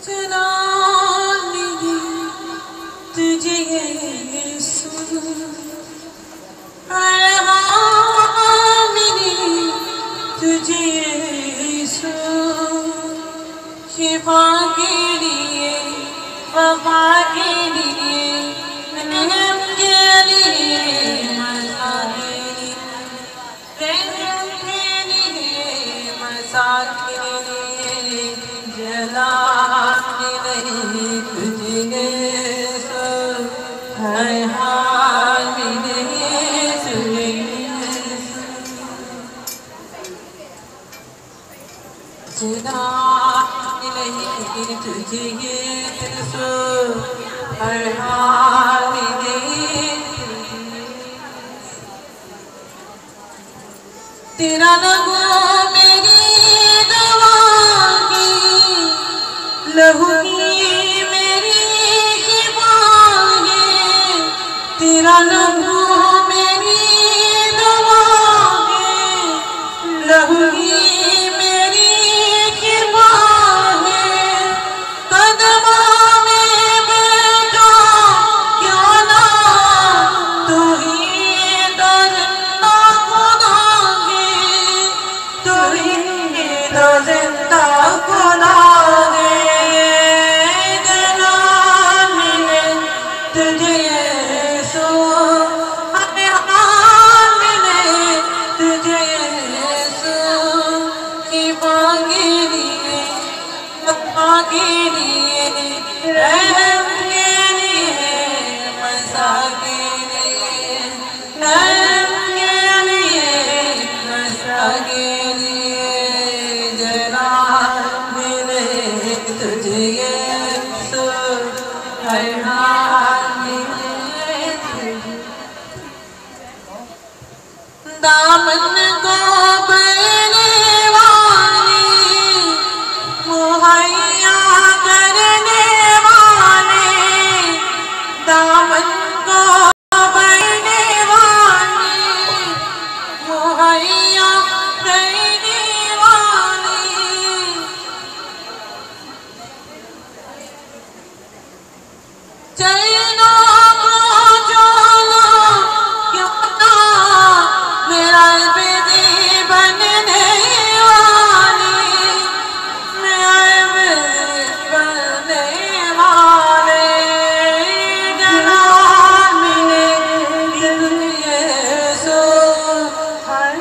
चला मिली तुझे यीशु, हर हाँ मिली तुझे यीशु, शिफा के लिए, वफा के लिए, रहम के लिए, मज़ा के लिए, रहम के लिए, मज़ा के लिए, जला मिले तुझे यीशु, हर हाल मिले तुझे यीशु, जला मिले तुझे यीशु, हर हाल मिले तेरा लहू मेरी दवा की, लहू ही मेरी शिफा है, तेरा लहू मेरी दवा है, लहू ही मेरी शिफा है, कदमों में बैठा क्यों ना तू ही तो जिंदा खुदा है, तू ही तो जिंदा खुदा है, जना मिले तुझे यीशु, हमें हाँ मिले तुझे यीशु, शिफा के लिए, वफा के लिए, रहम के लिए, मज़ा के लिए, रहम के लिए, मज़ा के लिए, जला मिले तुझे यीशु, हर हाल मिले तुझे, दामन को भरने वाले, मुहैया करने वाले, दामन को भरने वाले, मुहैया करने वाले, चलना को चलो क्यों ना मेरा बेदी बनने वाले, मेरा बेदी बनने वाले, जना मिले तुझे यीशु, हर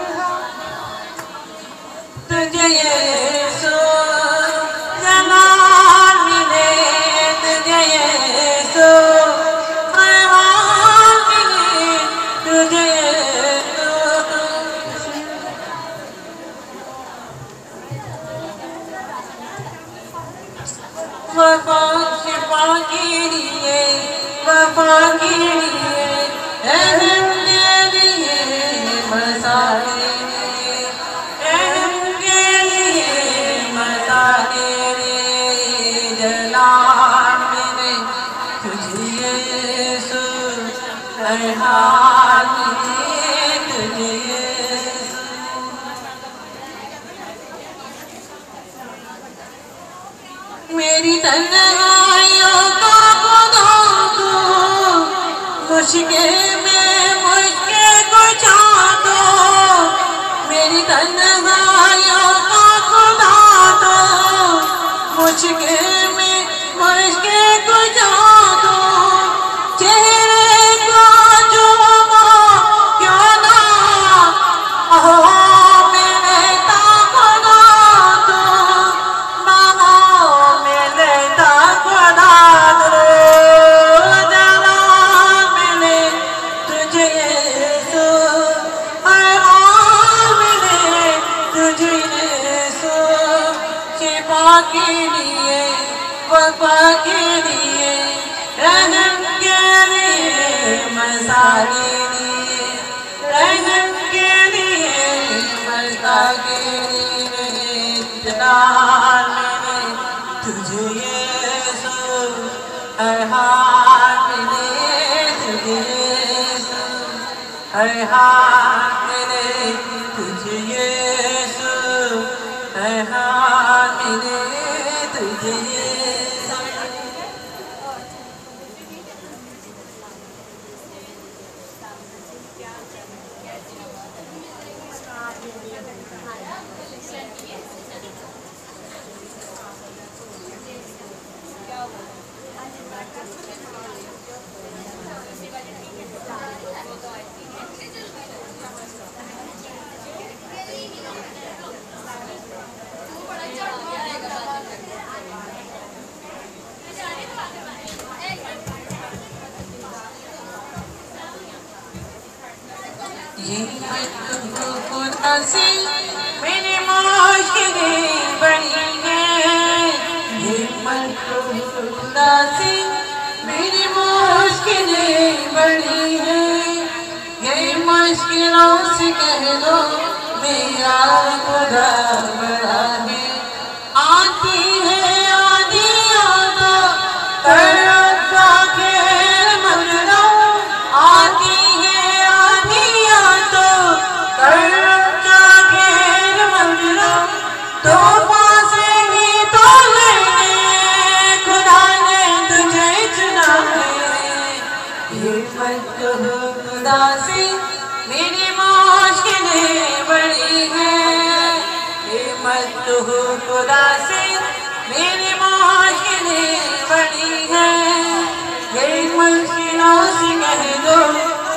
तुझे यीशु, जना मिले तुझे यीशु, हर हाल मिले तुझे यीशु, वफा शिफा के लिए, वफा के लिए, रहम के लिए, मज़ा के लिए, रहम के लिए, मज़ा के लिए, जला मिले तुझे यीशु, हर हाल मिले तुझे यीशु, मेरी तन्हाइयों का खुदा तू, मुश्किल में मुश्किल कुछा दो, मेरी तन्हाइयों का खुदा तू, मुश्किल में मुश्किल कुछा दो, चेहरे को चूमो क्यों ना हो मेरे ता खुदा तू, मांगो मेरे ता खुदा तू, जला मिले तुझे यीशु, हर हाल मिले तुझे यीशु, शिफा के लिए, वफा के लिए, रहम के लिए, मज़ा के लिए, रहम के लिए, मज़ा के लिए, जला मिले तुझे यीशु, हर हाल मिले तुझे यीशु, हर हाल मिले तुझे यीशु, हर हाल मिले तुझे ये खुदा से मेरी मुश्किलें बड़ी हैं, ये खुदा से मेरी मुश्किलें बड़ी हैं, ये मुश्किलों से कह दो मेरा खुदा बड़ा है। आती है आधी आधा करता खेल मगनो, आती है आधी आधा करता खेल मगनो, तो पासे ही तो लेने खुदा ने तुझे चुना है। ये मत कहो खुदा से मेरी मुश्किलें बड़ी हैं, ये मत कहो खुदा से मेरी मुश्किलें बड़ी हैं, ये मुश्किलों से कह दो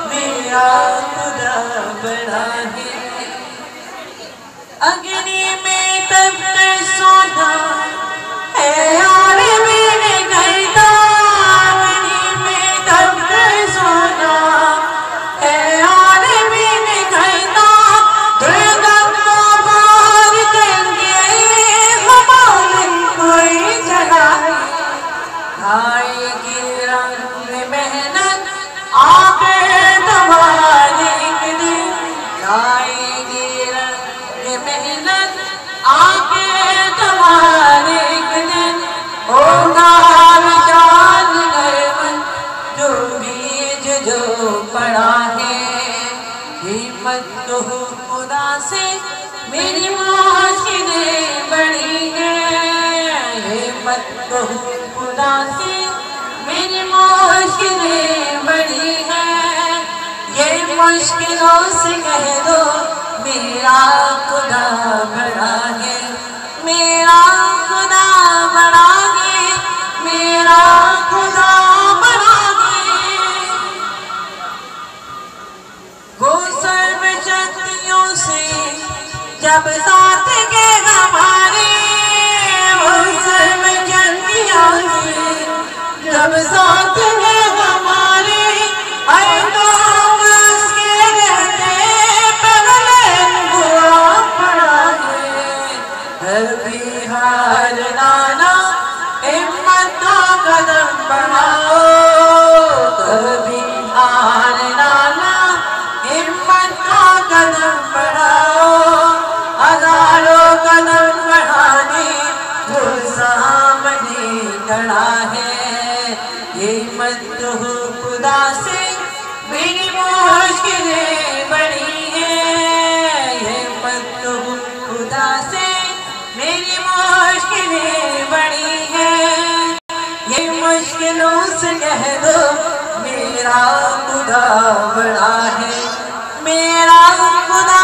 मेरा खुदा बड़ा है। अग्नि में तब सोना है और मेरे कहता, अग्नि में तब सोना है और मेरे कहता, दुर्गम को पार करके हमारे कोई जगह आएगी रंग मेहनत आके तुम्हारे एक दिन, आएगी रंग मेहनत आके तुम्हारे एक दिन, होगा विचार मन जो बीज जो पड़ा है। हिम्मत कहो खुदा से मेरी मुश्किलें बड़ी हैं, हिम्मत कहो खुदा से मेरी मुश्किलें बड़ी हैं, ये मुश्किलों से कह दो मेरा खुदा बड़ा है, मेरा खुदा बड़ा है, मेरा खुदा बड़ा है। वो सर्व शक्तियों से जब साथ के हमारे, वो सर्व शक्तियों से जब साथ के हमारे, हर काम उसके रहते पहले दुआ पड़ा है। कभी हार नाना हिम्मत का कदम बढ़ाओ, कभी हार नाना हिम्मत का कदम बढ़ाओ, हजारों कदम बढ़ाने वो सामने खड़ा है। ये मत कहो खुदा से मेरी मुश्किलें बड़ी हैं, ये मत कहो खुदा से मेरी मुश्किलें बड़ी हैं, ये मुश्किलों से कह दो मेरा खुदा बड़ा है, मेरा खुदा